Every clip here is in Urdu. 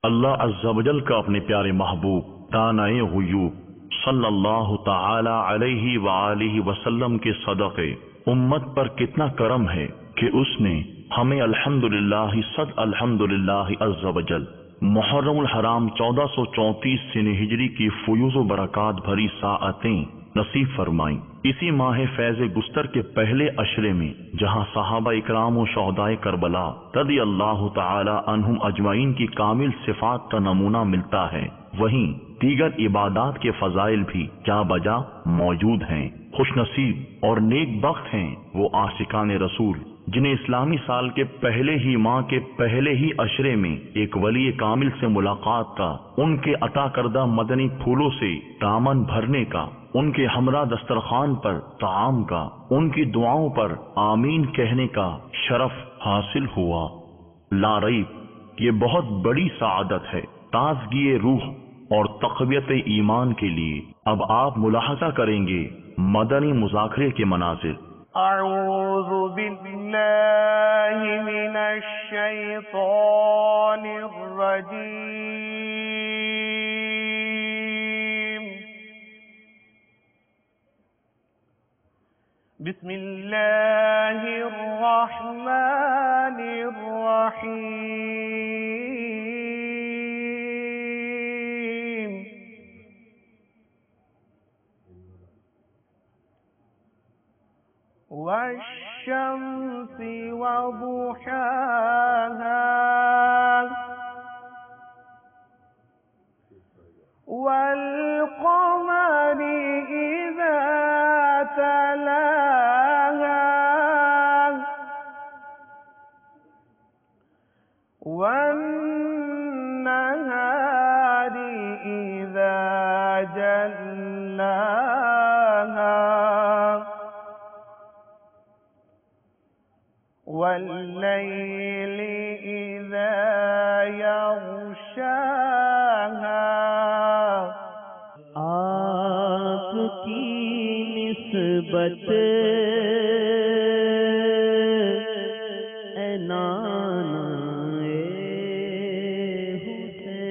اللہ عز و جل کا اپنے پیارے محبوب دانائے غیوب صلی اللہ تعالی علیہ وآلہ وسلم کے صدقے امت پر کتنا کرم ہے کہ اس نے ہمیں الحمدللہ صد الحمدللہ عز و جل محرم الحرام 1434 سن ہجری کی فیوز و برکات بھری ساعتیں نصیب فرمائیں۔ اسی ماہ فیض گستر کے پہلے عشرے میں جہاں صحابہ اکرام و شہدائے کربلا رضی اللہ تعالی عنہم اجمعین کی کامل صفات کا نمونہ ملتا ہے، وہیں دیگر عبادات کے فضائل بھی جا بجا موجود ہیں۔ خوش نصیب اور نیک بخت ہیں وہ عاشقان رسول جنہیں اسلامی سال کے پہلے ہی ماہ کے پہلے ہی عشرے میں ایک ولی کامل سے ملاقات کا، ان کے عطا کردہ مدنی پھولوں سے دامن بھرنے کا، ان کے ہمراہ دسترخوان پر طعام کا، ان کی دعاؤں پر آمین کہنے کا شرف حاصل ہوا۔ لا ریب یہ بہت بڑی سعادت ہے۔ تازگی روح اور تقویت ایمان کے لیے اب آپ ملاحظہ کریں گے مدنی مذاکرے کے مناظر۔ اعوذ باللہ من الشیطان الرجیم، بسم اللہ الرحمن الرحیم، والشمس وضحاها والقمر إذا تلاها والنهار إذا جلاها والليل إذا يغشاها۔ آپ کی نسبت اے نانا اے حسین،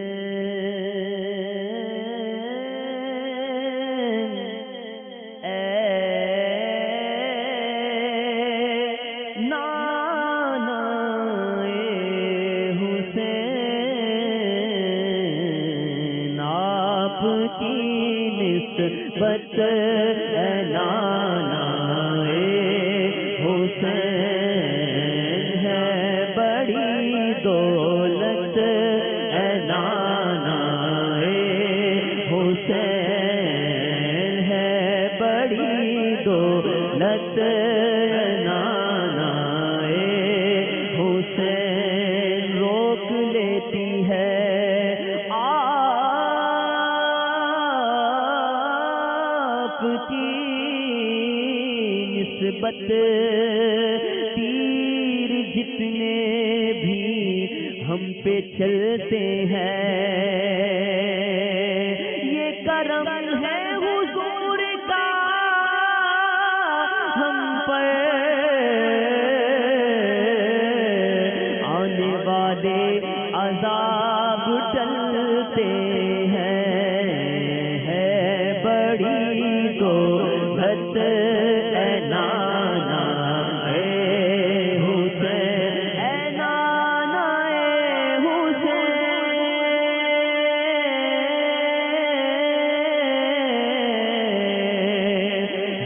اے نانا اے حسین، آپ کی نسبت اے نانا اے حسین ہے بڑی دولت، اے نانا اے حسین ہے بڑی دولت، اے نانا اے حسین روک لیتی ہے کی نسبت، تیر جتنے بھی ہم پہ چلتے ہیں یہ کرم ہے حضور کا ہم پر، آنے والے عذاب ٹلتے ہیں، ہے بڑی دولت اے نانا اے حسین، اے نانا اے حسین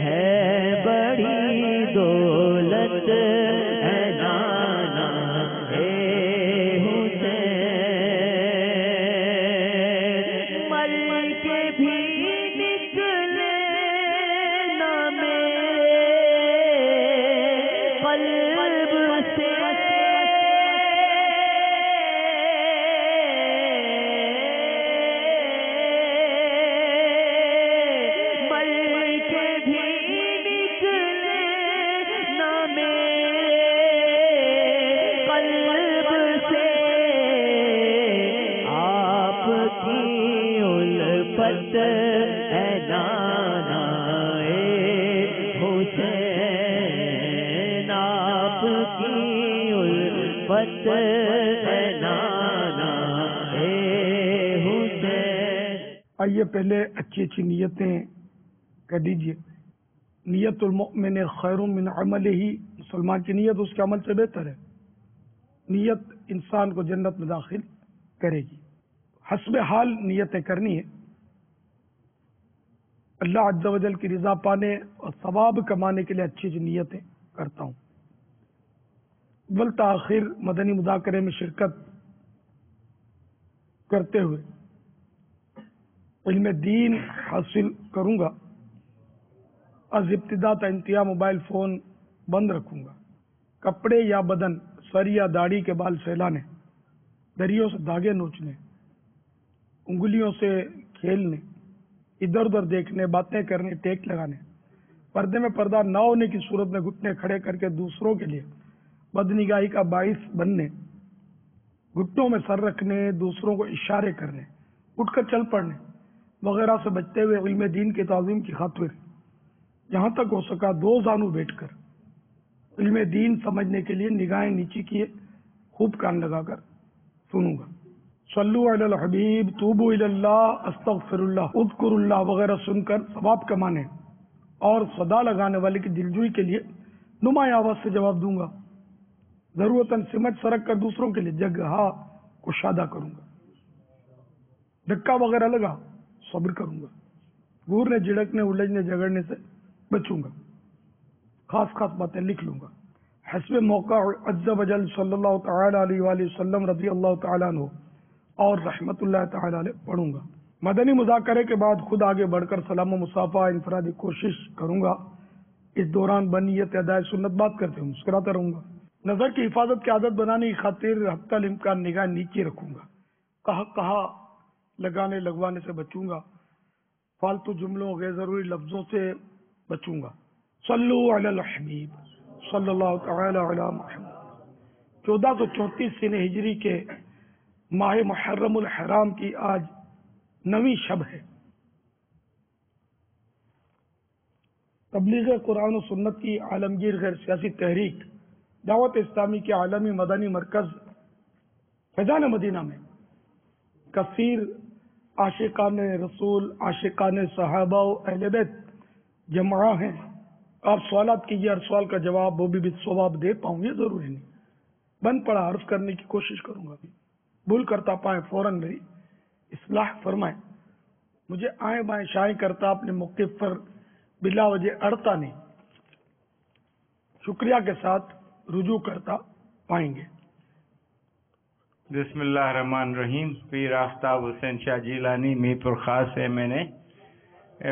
ہے بڑی دولت، اے نانا اے حسین۔ شفقت ہے نانا اے حسین. آئیے پہلے اچھی اچھی نیتیں کر دیجیے. نیت المؤمن خیر من عملہ، مسلمان کی نیت اس کے عمل سے بہتر ہے. نیت انسان کو جنت میں داخل کرے گی. حسب حال نیتیں کرنی ہے. اللہ عز و جل کی رضا پانے اور ثواب کمانے کے لیے اچھی اچھی نیتیں کرتا ہوں. اول تاخیر مدنی مذاکرے میں شرکت کرتے ہوئے علم دین حاصل کروں گا. از ابتدا تا انتہا موبائل فون بند رکھوں گا. کپڑے یا بدن، سر یا داڑھی کے بال سہلانے، دریوں سے دھاگے نوچنے، انگلیوں سے کھیلنے، ادھر ادھر دیکھنے، باتیں کرنے، ٹیک لگانے، پردے میں پردہ نہ ہونے کی صورت میں گھٹنے کھڑے کر کے دوسروں کے لیے بدنگاہی کا باعث بننے، گھٹنوں میں سر رکھنے، دوسروں کو اشارے کرنے، اٹھ کر چل پڑنے وغیرہ سے بچتے ہوئے علم دین کی تعظیم کی خاطر جہاں تک ہو سکا دو زانو بیٹھ کر علم دین سمجھنے کے لیے نگاہیں نیچی کیے خوب کان لگا کر سنوں گا. صلو علی الحبیب، توبو الی اللہ، استغفر اللہ، اذکر اللہ وغیرہ سن کر ثواب کمانے اور صدا لگانے والے کی دلجوئی کے لیے نمایاں آواز سے جواب دوں گا. ضرورتاً سمٹ سرک کر دوسروں کے لیے جگہ کشادہ کروں گا. دھکا وغیرہ لگا صبر کروں گا. گورنے جھڑکنے الجھنے جھگڑنے سے بچوں گا. خاص خاص باتیں لکھ لوں گا. حسب موقع عز و جل صلی اللہ تعالی علیہ وآلہ وسلم رضی اللہ تعالیٰ عنہ اور رحمت اللہ تعالی علیہ پڑھوں گا. مدنی مذاکرے کے بعد خود آگے بڑھ کر سلام و مصافحہ انفرادی کوشش کروں گا. اس دوران بنیت ادائے سنت بات کرتے ہوئے مسکراتا رہوں گا. نظر کی حفاظت کی عادت بنانے کی خاطر حتی الامکان نگاہ نیچے رکھوں گا. کہا لگانے لگوانے سے بچوں گا. فالتو جملوں غیر ضروری لفظوں سے بچوں گا. صلو علی الحبیب صلی اللہ تعالی علی محمد. 1434 سن ہجری کے ماہ محرم الحرام کی آج 9ویں شب ہے. تبلیغ قرآن و سنت کی عالمگیر غیر سیاسی تحریک دعوت اسلامی کے عالمی مدنی مرکز فیضان مدینہ میں کثیر عاشقان رسول، عاشقان صحابہ و اہل بیت جمع ہیں. آپ سوالات کیجیے، ہر سوال کا جواب وہ بھی ثواب دے پاؤں یہ ضروری نہیں. بند پڑا عرض کرنے کی کوشش کروں گا. بھول کرتا پائیں فوراً میری اصلاح فرمائیں. مجھے آئیں بائیں شائیں کرتا اپنے موقف پر بلا وجہ اڑتا نہیں. شکریہ کے ساتھ رجوع کرتا پائیں گے. بسم اللہ الرحمن الرحیم. پیر آفتاب حسین شاہ جیلانی میرپور خاص ہے. میں نے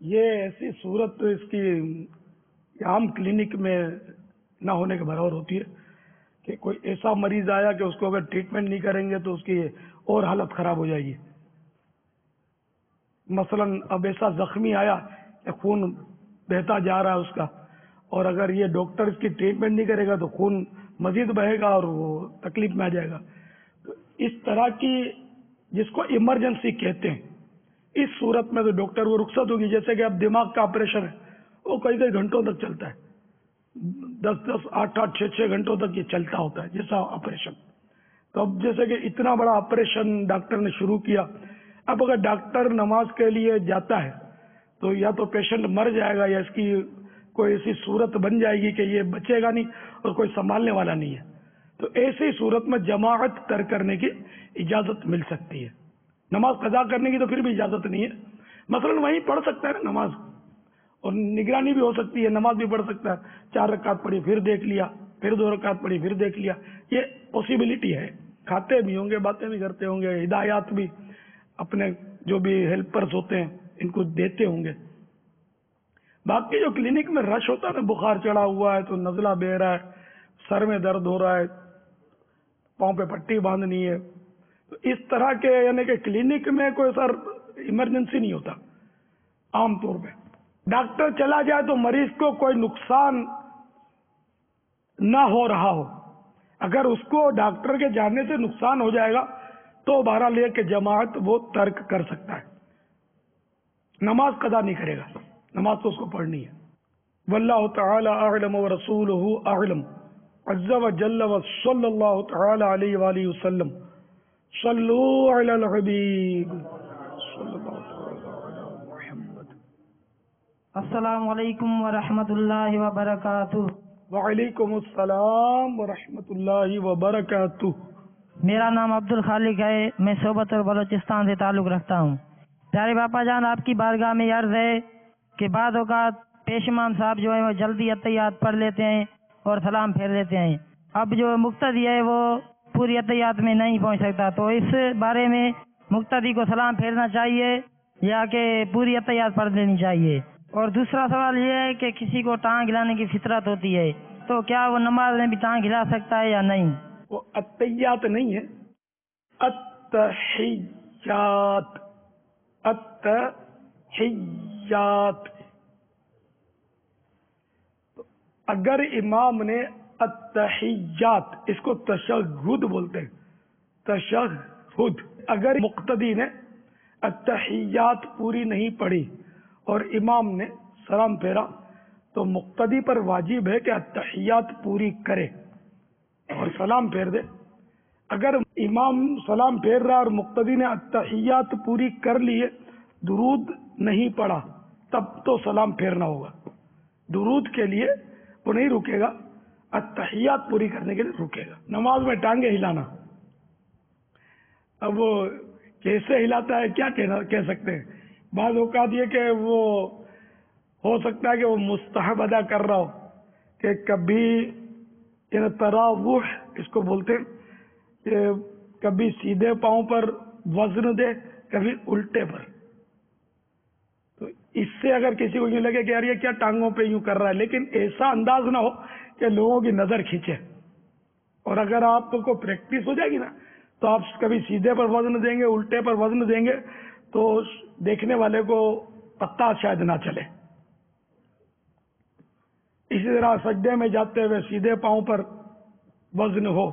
یہ ایسی صورت تو اس کی عام کلینک میں نہ ہونے کے برابر ہوتی ہے کہ کوئی ایسا مریض آیا کہ اس کو اگر ٹریٹمنٹ نہیں کریں گے تو اس کی اور حالت خراب ہو جائے گی. مثلا اب ایسا زخمی آیا کہ خون بہتا جا رہا ہے اس کا، اور اگر یہ ڈاکٹر اس کی ٹریٹمنٹ نہیں کرے گا تو خون مزید بہے گا اور وہ تکلیف میں آ جائے گا. تو اس طرح کی جس کو ایمرجنسی کہتے ہیں اس صورت میں تو ڈاکٹر وہ رخصت ہوگی. جیسے کہ اب دماغ کا آپریشن ہے وہ کئی کئی گھنٹوں تک چلتا ہے، 10 8 6 گھنٹوں تک یہ چلتا ہوتا ہے جیسا آپریشن. تو اب جیسے کہ اتنا بڑا آپریشن ڈاکٹر نے شروع کیا، اب اگر ڈاکٹر نماز کے لیے جاتا ہے تو یا تو پیشنٹ مر جائے گا یا اس کی کوئی ایسی صورت بن جائے گی کہ یہ بچے گا نہیں اور کوئی سنبھالنے والا نہیں ہے. تو ایسی صورت میں جماعت ترک کرنے کی اجازت مل سکتی ہے. نماز قضا کرنے کی تو پھر بھی اجازت نہیں ہے. مثلا وہیں پڑھ سکتا ہے نا نماز, اور نگرانی بھی ہو سکتی ہے, نماز بھی پڑھ سکتا ہے. 4 رکعت پڑھی پھر دیکھ لیا, پھر 2 رکعت پڑھی پھر دیکھ لیا, یہ پاسبلٹی ہے. کھاتے بھی ہوں گے, باتیں بھی کرتے ہوں گے, ہدایات بھی اپنے جو بھی ہیلپرز ہوتے ہیں ان کو دیتے ہوں گے. باقی جو کلینک میں رش ہوتا ہے نا, بخار چڑھا ہوا ہے تو نزلہ بہ رہا ہے, سر میں درد ہو رہا ہے, پاؤں پہ پٹی باندھنی ہے, تو اس طرح کے یعنی کہ کلینک میں کوئی سر ایمرجنسی نہیں ہوتا عام طور پہ. ڈاکٹر چلا جائے تو مریض کو کوئی نقصان نہ ہو رہا ہو, اگر اس کو ڈاکٹر کے جانے سے نقصان ہو جائے گا تو بہرحال لے کے جماعت وہ ترک کر سکتا ہے, نماز قضا نہیں کرے گا, نماز تو اس کو پڑھنی ہے. واللہ تعالی اعلم ورسولہ اعلم عز وجل وصلی اللہ تعالی علیہ وآلہ وسلم. صلو علی الحبیب صلی اللہ تعالی علی محمد. السلام علیکم ورحمۃ اللہ وبرکاتہ. وعلیکم السلام ورحمۃ اللہ وبرکاتہ. میرا نام عبد الخالق ہے, میں صوبت اور بلوچستان سے تعلق رکھتا ہوں. پیارے باپا جان, آپ کی بارگاہ میں عرض ہے کہ بعض اوقات پیش امام صاحب جو ہے وہ جلدی اتحیات پڑھ لیتے ہیں اور سلام پھیر لیتے ہیں. اب جو مقتدی ہے وہ پوری اتحیات میں نہیں پہنچ سکتا, تو اس بارے میں مقتدی کو سلام پھیرنا چاہیے یا کہ پوری اتحیات پڑھ لینی چاہیے؟ اور دوسرا سوال یہ ہے کہ کسی کو ٹانگ ہلانے کی فطرت ہوتی ہے, تو کیا وہ نماز میں بھی ٹانگ ہلا سکتا ہے یا نہیں؟ وہ اتحیات نہیں ہے, اتحیات, اتحیات. اگر امام نے اتحیات, اس کو تشہد بولتے ہیں, تشہد. اگر مقتدی نے اتحیات پوری نہیں پڑھی اور امام نے سلام پھیرا تو مقتدی پر واجب ہے کہ اتحیات پوری کرے اور سلام پھیر دے. اگر امام سلام پھیر رہا اور مقتدی نے اتحیات پوری کر لیے, درود نہیں پڑھا, تب تو سلام پھیرنا ہوگا. درود کے لیے وہ نہیں رکے گا, اتحیات پوری کرنے کے لیے رکے گا. نماز میں ٹانگیں ہلانا, اب وہ کیسے ہلاتا ہے کیا کہہ سکتے ہیں. بعض اوقات یہ کہ وہ ہو سکتا ہے کہ وہ مستحب ادا کر رہا ہو, کہ کبھی یعنی تراوح اس کو بولتے ہیں, کہ کبھی سیدھے پاؤں پر وزن دے, کبھی الٹے پر. تو اس سے اگر کسی کو یوں لگے کہ یار یہ کیا ٹانگوں پہ یوں کر رہا ہے, لیکن ایسا انداز نہ ہو کہ لوگوں کی نظر کھینچے. اور اگر آپ کو پریکٹس ہو جائے گی نا تو آپ کبھی سیدھے پر وزن دیں گے, الٹے پر وزن دیں گے, تو دیکھنے والے کو پتہ شاید نہ چلے. اسی طرح سجدے میں جاتے ہوئے سیدھے پاؤں پر وزن ہو,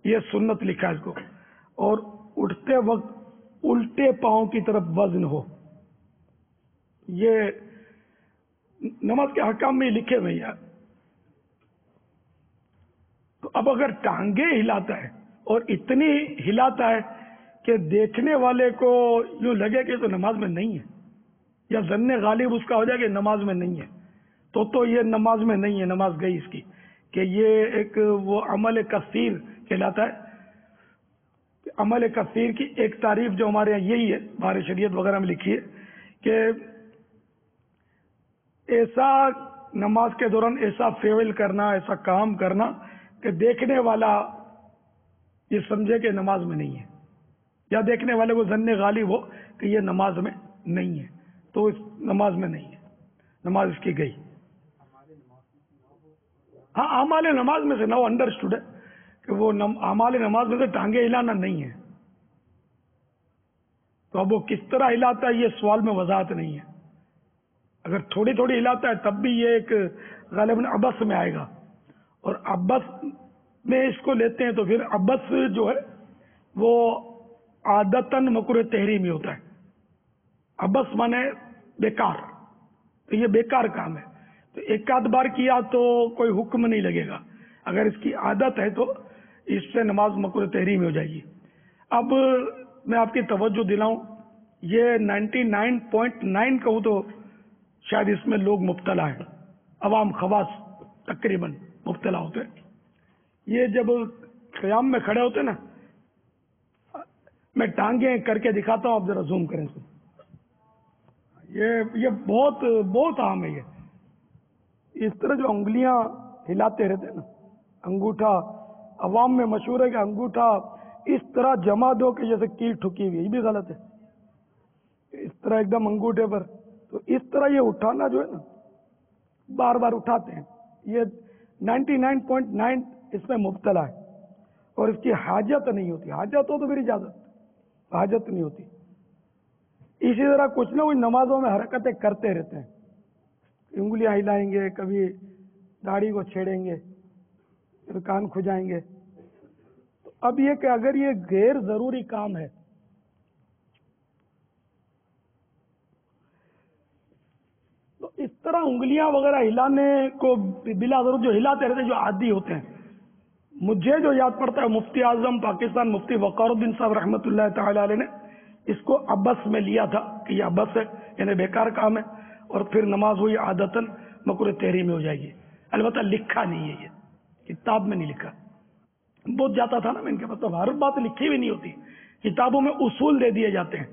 یہ سنت لکھا ہے اس کو, اور اٹھتے وقت الٹے پاؤں کی طرف وزن ہو. یہ نماز کے حکام میں لکھے ہوئے ہیں. تو اب اگر ٹانگیں ہلاتا ہے اور اتنی ہلاتا ہے کہ دیکھنے والے کو یوں لگے کہ تو نماز میں نہیں ہے, یا ظن غالب اس کا ہو جائے کہ نماز میں نہیں ہے, تو یہ نماز میں نہیں ہے, نماز گئی اس کی. کہ یہ ایک وہ عمل کثیر کہلاتا ہے. عمل کثیر کی ایک تعریف جو ہمارے یہاں یہی ہے, ہمارے شریعت وغیرہ میں لکھی ہے, کہ ایسا نماز کے دوران ایسا فعل کرنا, ایسا کام کرنا کہ دیکھنے والا یہ سمجھے کہ نماز میں نہیں ہے, یا دیکھنے والے کو ظن غالب ہو کہ یہ نماز میں نہیں ہے, تو اس نماز میں نہیں ہے, نماز اس کی گئی. ہاں, اعمال نماز میں سے نہ وہ انڈرسٹوڈ ہے کہ وہ اعمال نماز میں سے ٹانگیں ہلانا نہیں ہے. تو اب وہ کس طرح ہلاتا ہے یہ سوال میں وضاحت نہیں ہے. اگر تھوڑی تھوڑی ہلاتا ہے تب بھی یہ ایک غالباً عبس میں آئے گا, اور عبس میں اس کو لیتے ہیں تو پھر عبس جو ہے وہ عادتاً مکروہ تحریمی ہوتا ہے. عبس مانے بیکار, تو یہ بیکار کام ہے. تو ایک آدھ بار کیا تو کوئی حکم نہیں لگے گا, اگر اس کی عادت ہے تو اس سے نماز مکروہ تحریمی ہو جائے گی. اب میں آپ کی توجہ دلاؤں, یہ 99.9 کہوں تو شاید اس میں لوگ مبتلا ہیں, عوام خواص تقریباً مبتلا ہوتے ہیں. یہ جب قیام میں کھڑے ہوتے نا، میں ٹانگیں کر کے دکھاتا ہوں، آپ ذرا زوم کریں اس کو. یہ بہت بہت عام ہے. یہ اس طرح جو انگلیاں ہلاتے رہتے ہیں نا، انگوٹھا عوام میں مشہور ہے کہ انگوٹھا اس طرح جما دو کہ جیسے کیل ٹھکی ہوئی، یہ بھی غلط ہے. اس طرح ایک دم انگوٹھے پر، تو اس طرح یہ اٹھانا جو ہے نا، بار بار اٹھاتے ہیں. یہ 99.9 اس میں مبتلا ہے، اور اس کی حاجت نہیں ہوتی. حاجت ہو تو پھر اجازت، حاجت نہیں ہوتی. اسی طرح کچھ نہ کچھ نمازوں میں حرکتیں کرتے رہتے ہیں. انگلیاں ہلائیں گے، کبھی داڑھی کو چھیڑیں گے، پھر کان کھجائیں گے. تو اب یہ کہ اگر یہ غیر ضروری کام ہے تو اس طرح انگلیاں وغیرہ ہلانے کو بلا ضرورت جو ہلاتے رہتے ہیں، جو عادی ہوتے ہیں. مجھے جو یاد پڑتا ہے، مفتی اعظم پاکستان مفتی وقار الدین صاحب رحمۃ اللہ تعالی علیہ نے اس کو عبث میں لیا تھا کہ یہ عبث ہے، یعنی بیکار کام ہے، اور پھر نماز ہوئی عادتاً مکروہ تحریمی ہو جائے گی. البتہ لکھا نہیں ہے، یہ کتاب میں نہیں لکھا. بہت جاتا تھا نا میں ان کے پاس، تو ہر بات لکھی بھی نہیں ہوتی، کتابوں میں اصول دے دیے جاتے ہیں.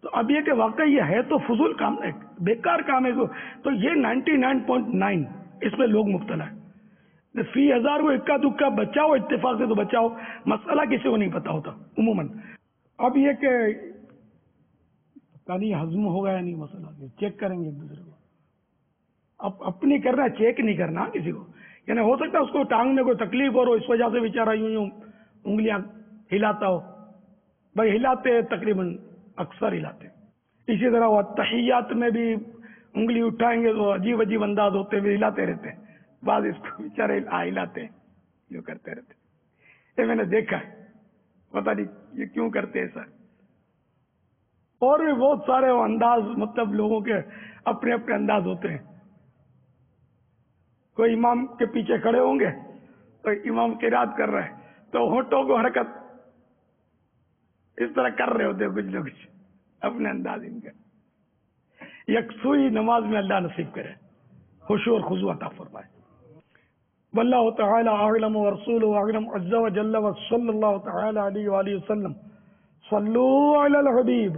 تو اب یہ کہ واقعی یہ ہے تو فضول کام ہے، بیکار کام ہے. تو یہ 99.9 اس میں لوگ مبتلا ہے. فی ہزار کو اکا دکا بچاؤ، اتفاق سے تو بچاؤ، مسئلہ کسی کو نہیں پتا ہوتا عموماً. اب یہ کہ پانی ہضم ہوگا یا نہیں، مسئلہ چیک کریں گے ایک دوسرے کو. اب اپنی کرنا، چیک نہیں کرنا کسی کو. یعنی ہو سکتا ہے اس کو ٹانگ میں کوئی تکلیف ہو اس وجہ سے بیچارہ یوں انگلیاں ہلاتا ہو. بھائی ہلاتے تقریباً اکثر ہلاتے. اسی طرح وہ تحیات میں بھی انگلی اٹھائیں گے تو عجیب عجیب انداز ہوتے ہوئے ہلاتے رہتے ہیں. بعض اس کو بیچارے ہلاتے ہیں، یوں کرتے رہتے. یہ میں نے دیکھا ہے، پتہ نہیں یہ کیوں کرتے ایسا. اور بھی بہت سارے وہ انداز، مطلب لوگوں کے اپنے اپنے انداز ہوتے ہیں. کوئی امام کے پیچھے کھڑے ہوں گے تو امام قرات کر رہے ہیں تو ہونٹوں کو حرکت اس طرح کر رہے ہوتے ہیں کچھ لوگ، اپنے انداز ان کا. یکسوئی نماز میں اللہ نصیب کرے، خشوع اور خضوع عطا فرمائے. واللہ تعالی اعلم ورسولہ اعلم عز وجل وصلی اللہ تعالی علیہ وآلہ وسلم. صلو علی الحبیب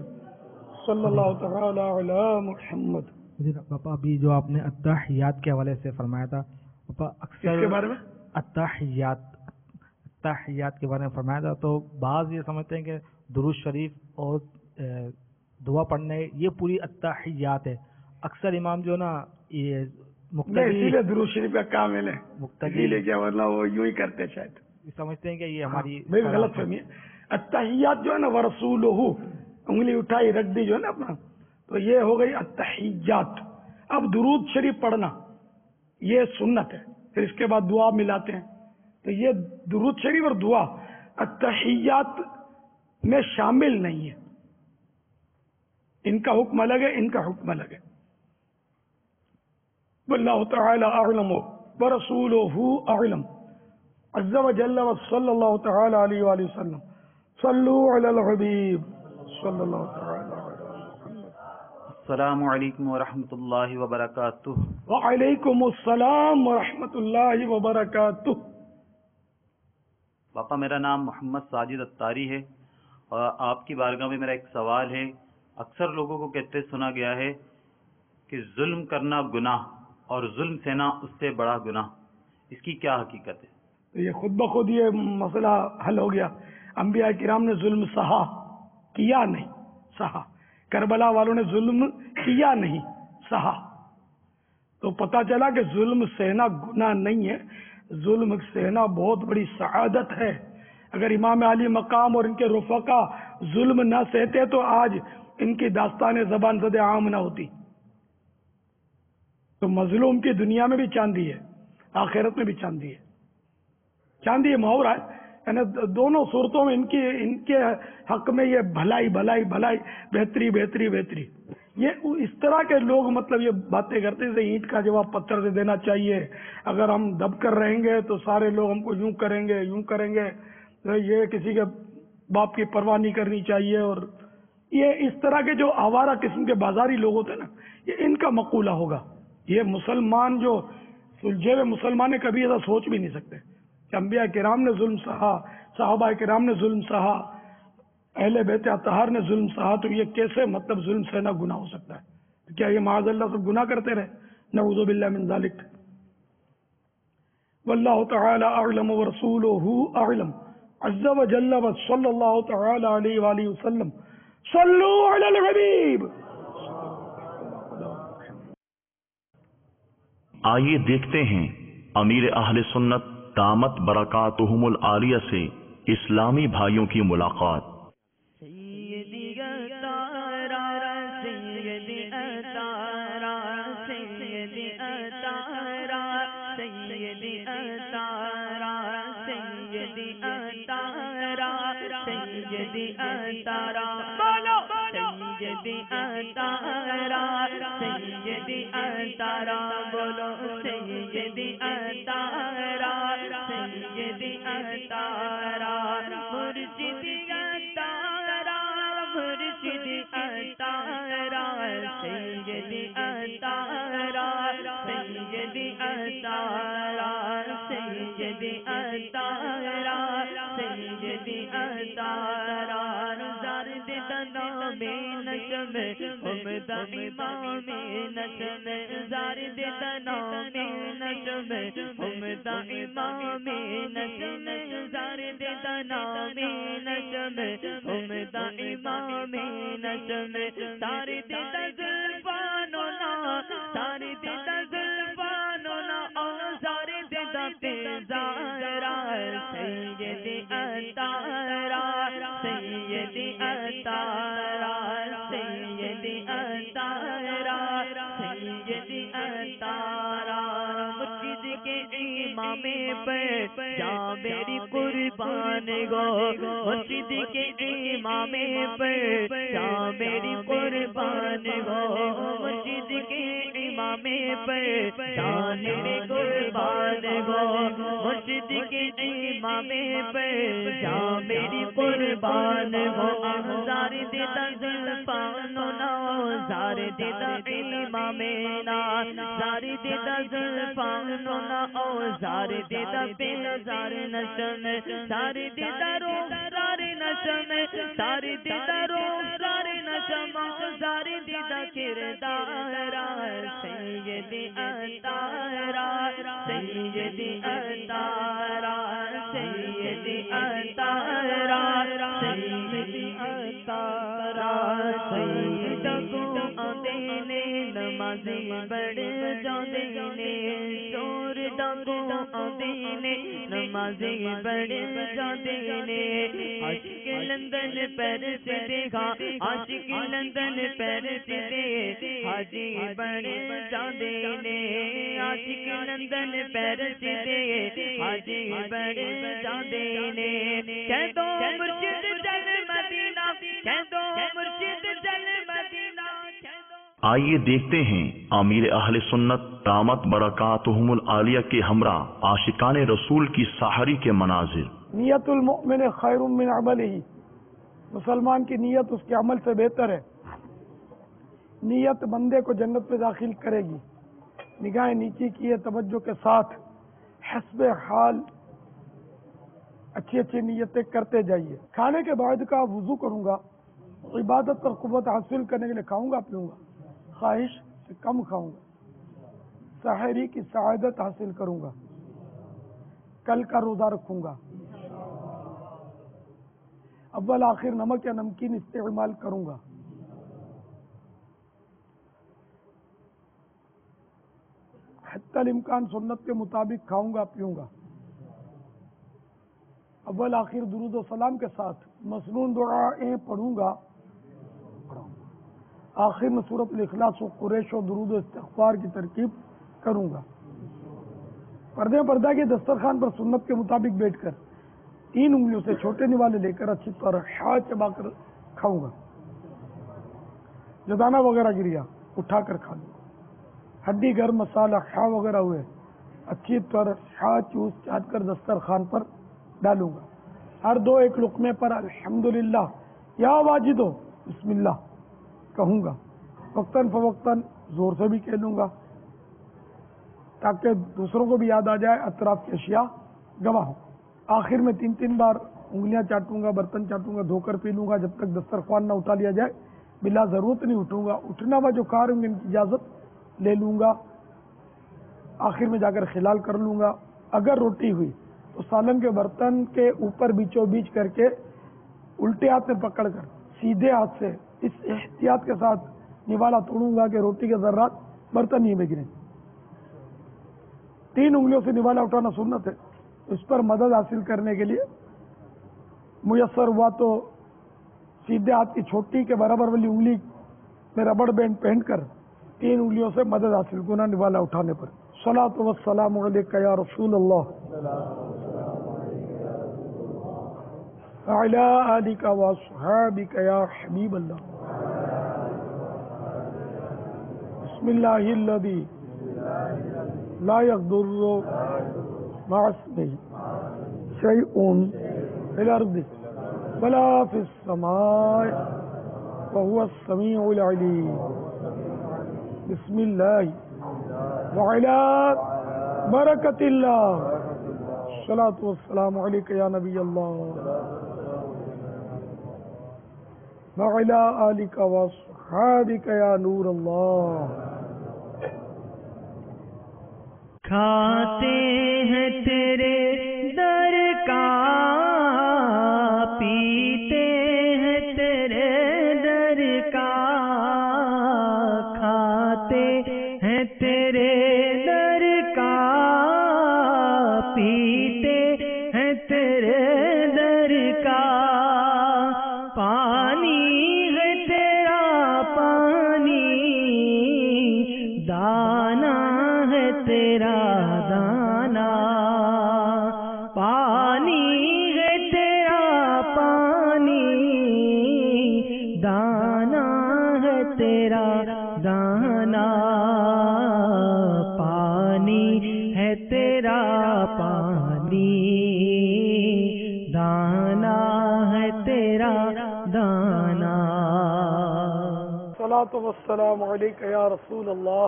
صلی اللہ تعالی علی محمد. جی پاپا، ابھی جو آپ نے التحیات کے حوالے سے فرمایا تھا پاپا، اکثر اس کے بارے میں التحیات کے بارے میں فرمایا تھا، تو بعض یہ سمجھتے ہیں کہ درود شریف اور دعا پڑھنے یہ پوری التحیات ہے. اکثر امام جو نا یہ اسی لیے درود شریف کا کام ہے مقتدی لے کے، ورنہ وہ یوں ہی کرتے شاید سمجھتے ہیں کہ یہ ہماری غلط فہمی ہے. التحیات جو ہے نا ورسولہ، انگلی اٹھائی رکھ دی جو ہے نا اپنا، تو یہ ہو گئی التحیات. اب درود شریف پڑھنا یہ سنت ہے، پھر اس کے بعد دعا ملاتے ہیں. تو یہ درود شریف اور دعا التحیات میں شامل نہیں ہے. ان کا حکم الگ ہے، ان کا حکم الگ ہے. واللہ تعالی اعلم ورسولہ اعلم عز وجل وصلی اللہ تعالی علیہ وآلہ وسلم. صلو علی الحبیب صلی اللہ تعالی علیہ وسلم. السلام علیکم ورحمۃ اللہ وبرکاتہ. وعلیکم السلام ورحمۃ اللہ وبرکاتہ. پاپا میرا نام محمد ساجد اتاری ہے، اور آپ کی بارگاہ میں میرا ایک سوال ہے. اکثر لوگوں کو کہتے سنا گیا ہے کہ ظلم کرنا گناہ اور ظلم سہنا اس سے بڑا گناہ، اس کی کیا حقیقت ہے؟ یہ خود بخود یہ مسئلہ حل ہو گیا. انبیاء کرام نے ظلم سہا، کیا نہیں سہا. کربلا والوں نے ظلم کیا نہیں سہا. تو پتہ چلا کہ ظلم سہنا گناہ نہیں ہے، ظلم سہنا بہت بڑی سعادت ہے. اگر امام علی مقام اور ان کے رفقا ظلم نہ سہتے تو آج ان کی داستان زبان زد عام نہ ہوتی. تو مظلوم کی دنیا میں بھی چاندی ہے، آخرت میں بھی چاندی ہے. چاندی یہ محاورہ ہے، یعنی دونوں صورتوں میں ان کے حق میں یہ بھلائی بھلائی بھلائی، بہتری بہتری بہتری. یہ اس طرح کے لوگ مطلب یہ باتیں کرتے ہیں، اینٹ کا جواب پتھر سے دینا چاہیے، اگر ہم دب کر رہیں گے تو سارے لوگ ہم کو یوں کریں گے یوں کریں گے، یہ کسی کے باپ کی پرواہ نہیں کرنی چاہیے. اور یہ اس طرح کے جو آوارہ قسم کے بازاری لوگ ہوتے ہیں نا، یہ ان کا مقولہ ہوگا. یہ مسلمان جو سلجھے ہوئے مسلمان کبھی ایسا سوچ بھی نہیں سکتے کہ انبیاء کرام نے ظلم سہا، صحابہ کرام نے ظلم سہا، اہل بیت اطہار نے ظلم سہا، تو یہ کیسے مطلب ظلم سہنا گناہ ہو سکتا ہے؟ تو کیا یہ معاذ اللہ سب گناہ کرتے رہے؟ نعوذ باللہ من ذالک۔ واللہ تعالی اعلم ورسولہ اعلم عز وجل وصلی اللہ تعالی علیہ وآلہ وسلم۔ صلو علی الحبیب۔ آئیے دیکھتے ہیں امیر اہل سنت دامت برکاتہم العالیہ سے اسلامی بھائیوں کی ملاقات۔ میری قربان گو مسجد کے امام پر جا میری قربان گو مسجد کے امام پر جا میری قربان گو مسجد کے امام پر جا میری قربان گو زار دیتا زلفانو نا زار دیتا امام نا زار دیتا زلفانو نا زار دیتا زار نشم ساری دیدارو ساری نشم ساری دیدارو ساری نشم ساری دیدا کردارا سیدی اتارا سیدی اتارا سیدی اتارا سیدی اتارا سید کو دینے نمازی بڑھ جانے چور ڈاکو دینے نمازی بڑے جاتے نے عاشق لندن پیرس دیکھا عاشق لندن پیرس دے حاجی بڑے جاتے نے عاشق لندن پیرس دے حاجی بڑے جاتے نے کہہ دو مرشد چل مدینہ کہہ دو مرشد چل مدینہ۔ آئیے دیکھتے ہیں امیر اہل سنت دامت برکاتہم العالیہ کے ہمراہ عاشقان رسول کی سحری کے مناظر۔ نیت المؤمن خیر من عملہ، مسلمان کی نیت اس کے عمل سے بہتر ہے۔ نیت بندے کو جنت میں داخل کرے گی۔ نگاہیں نیچی کیے توجہ کے ساتھ حسب حال اچھی اچھی نیتیں کرتے جائیے۔ کھانے کے بعد کا وضو کروں گا، عبادت پر قوت حاصل کرنے کے لیے کھاؤں گا پیوں گا، خواہش سے کم کھاؤں گا، سحری کی سعادت حاصل کروں گا، کل کا روزہ رکھوں گا، اول آخر نمک یا نمکین استعمال کروں گا، حتی الامکان سنت کے مطابق کھاؤں گا پیوں گا، اول آخر درود و سلام کے ساتھ مسنون دعائیں پڑھوں گا، آخر میں سورۃ الاخلاص و قریش و درود و استغفار کی ترکیب کروں گا۔ پردے پردہ کے دسترخوان پر سنت کے مطابق بیٹھ کر 3 انگلیوں سے چھوٹے نوالے لے کر اچھی طرح ہا چبا کر کھاؤں گا، جو دانہ وغیرہ گریا اٹھا کر کھا لوں گا، ہڈی گرم مسالہ ہا وغیرہ ہوئے اچھی طرح ہا چوس چاٹ کر دسترخوان پر ڈالوں گا، ہر 2-1 لقمے پر الحمدللہ یا واجدو بسم اللہ کہوں گا، وقتاً فوقتاً زور سے بھی کہہ لوں گا تاکہ دوسروں کو بھی یاد آ جائے، اطراف کی اشیاء گواہ ہوں۔ آخر میں 3 بار انگلیاں چاٹوں گا، برتن چاٹوں گا، دھو کر پی لوں گا، جب تک دسترخوان نہ اٹھا لیا جائے بلا ضرورت نہیں اٹھوں گا، اٹھنا ہوا جو کار ہوں گے ان کی اجازت لے لوں گا، آخر میں جا کر خلال کر لوں گا۔ اگر روٹی ہوئی تو سالن کے برتن کے اوپر بیچوں بیچ کر کے الٹے ہاتھ میں پکڑ کر سیدھے ہاتھ سے اس احتیاط کے ساتھ نوالا توڑوں گا کہ روٹی کے ذرات برتن ہی میں گریں۔ 3 انگلیوں سے نوالا اٹھانا سنت ہے، اس پر مدد حاصل کرنے کے لیے میسر ہوا تو سیدھے ہاتھ کی چھوٹی کے برابر والی انگلی میں ربڑ بینڈ پہن کر 3 انگلیوں سے مدد حاصل کرنا نوالا اٹھانے پر۔ صلاۃ و السلام علیک یا رسول اللہ وعلی آلک و اصحابک یا حبیب اللہ۔ بسم اللہ الذی لا یضر مع اسمہ شیء فی الارض ولا فی السماء وهو السمیع العلیم۔ بسم اللہ وعلی برکت اللہ۔ الصلاۃ والسلام علیک یا نبی اللہ وعلی آلک واصحابک یا نور اللہ۔ کھاتے ہیں تیرے در کا، پیتے ہیں تیرے در کا، کھاتے ہیں تیرے در کا، پیتے ہیں تیرے در کا، پانی ہے تیرا پانی، دانا ہے تیرا دانا، پانی ہے تیرا پانی، دانا ہے تیرا دانا، پانی ہے تیرا پانی، دانا ہے تیرا دانا۔ الصلاۃ والسلام علیک یا رسول اللہ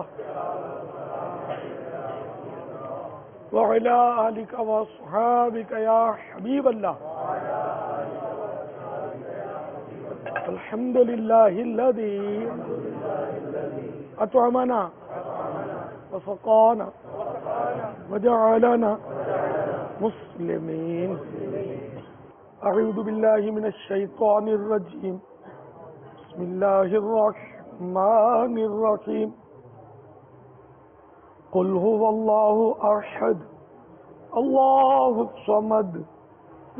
وعلی آلک واصحابک یا حبیب اللہ۔ الحمد للہ الذی اطعمنا وسقانا وجعلنا مسلمین۔ اعوذ باللہ من الشیطان الرجیم، بسم اللہ الرحمن الرحیم۔ قل هو اللہ احد اللہ الصمد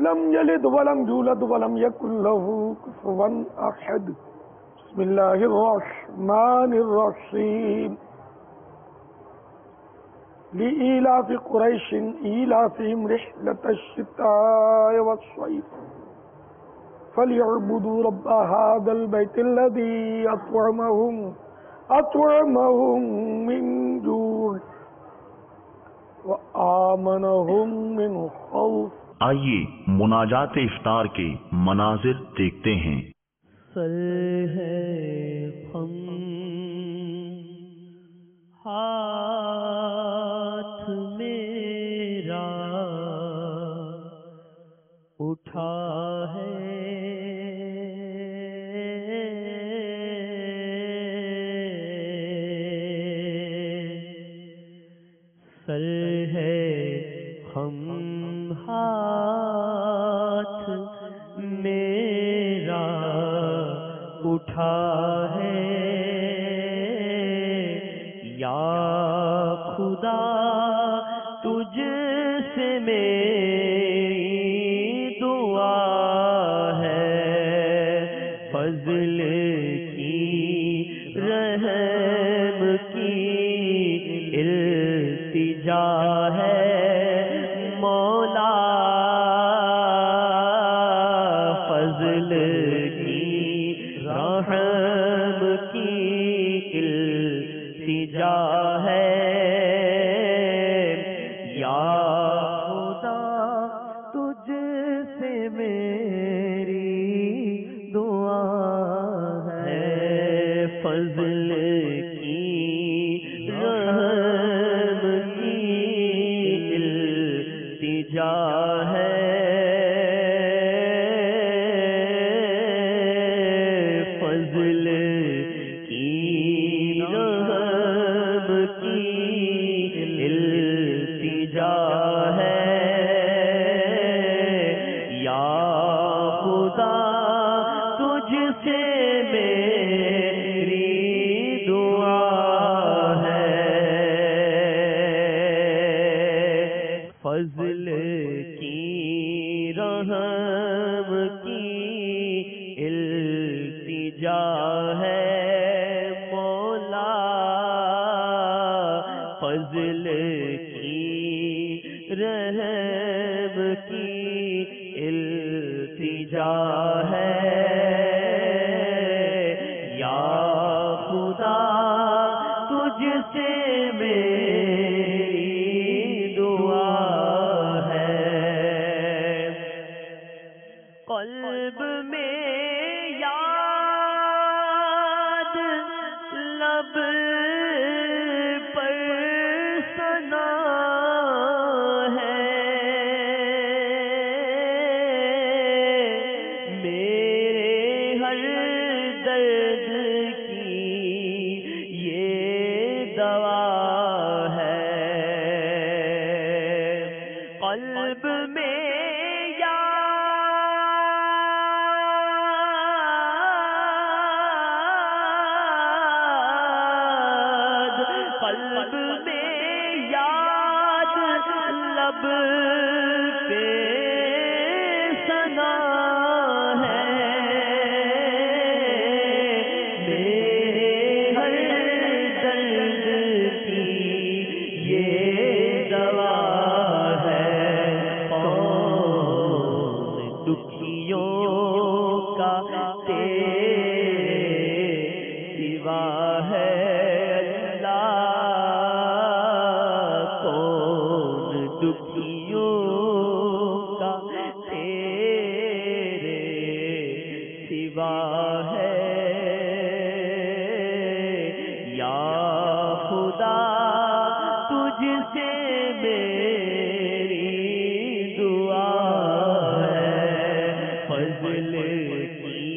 لم یلد ولم یولد ولم یکن له کفوا احد۔ بسم اللہ الرحمن الرحیم۔ لإیلاف قریش ایلافہم رحلۃ الشتاء والصیف فلیعبدوا رب هذا البیت الذی اطعمهم من جوع وآمنهم من خوف۔ آئیے مناجات افطار کے مناظر دیکھتے ہیں۔ سر ہے خم ہاتھ میرا اٹھا ہے، سر ہے خم ہاتھ میرا اٹھا ہے، یا خدا تجھ سے میری دعا ہے، فضل کی رحم کی التجا ہے، مولا فضل کی رحم کی التجا ہے، یا خدا تجھ سے میری دعا ہے، فضل کی رحم کی التجا ہے، تجھ سے میری دعا ہے، فضل کی رحم کی التجا ہے مولا، فضل کی رحم کی التجا ہے، یا خدا تجھ سے میری دعا ہے، قلب میں یاد لب پر ثنا ہے، میرے ہر درد کی یہ دوا ہے، قلب میں قلب میں یاد لب پہ ثنا ہے، میرے ہر درد کی یہ دوا ہے، کون دکھیوں کا تیرے سوا ہے، دکھیوں کا تیرے سوا ہے، یا خدا تجھ سے میری دعا ہے، فضل کی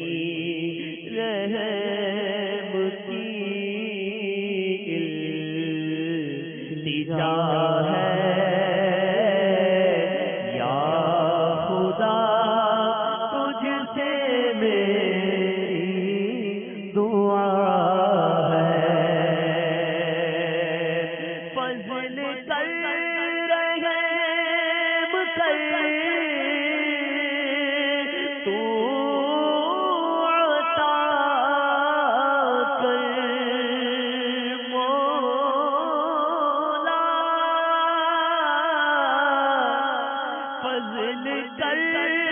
رحم کی التجا ہے، فضل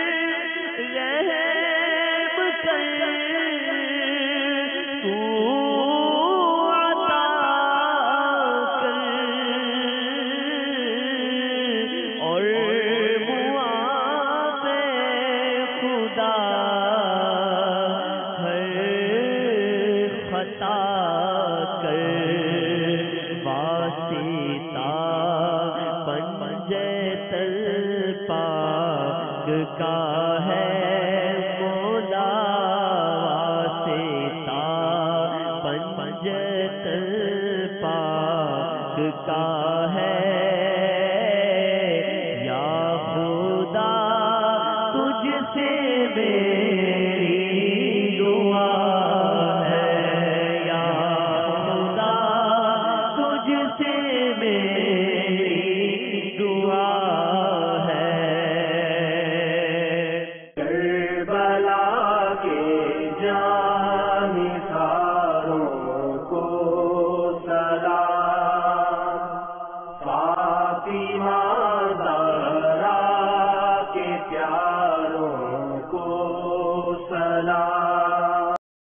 کر رحم کر تو عطا کر اور معاف خدا ہر خطا کر واسطہ پاک کا ہے مولا واسطہ پنجت پاک کا ہے یا خدا تجھ سے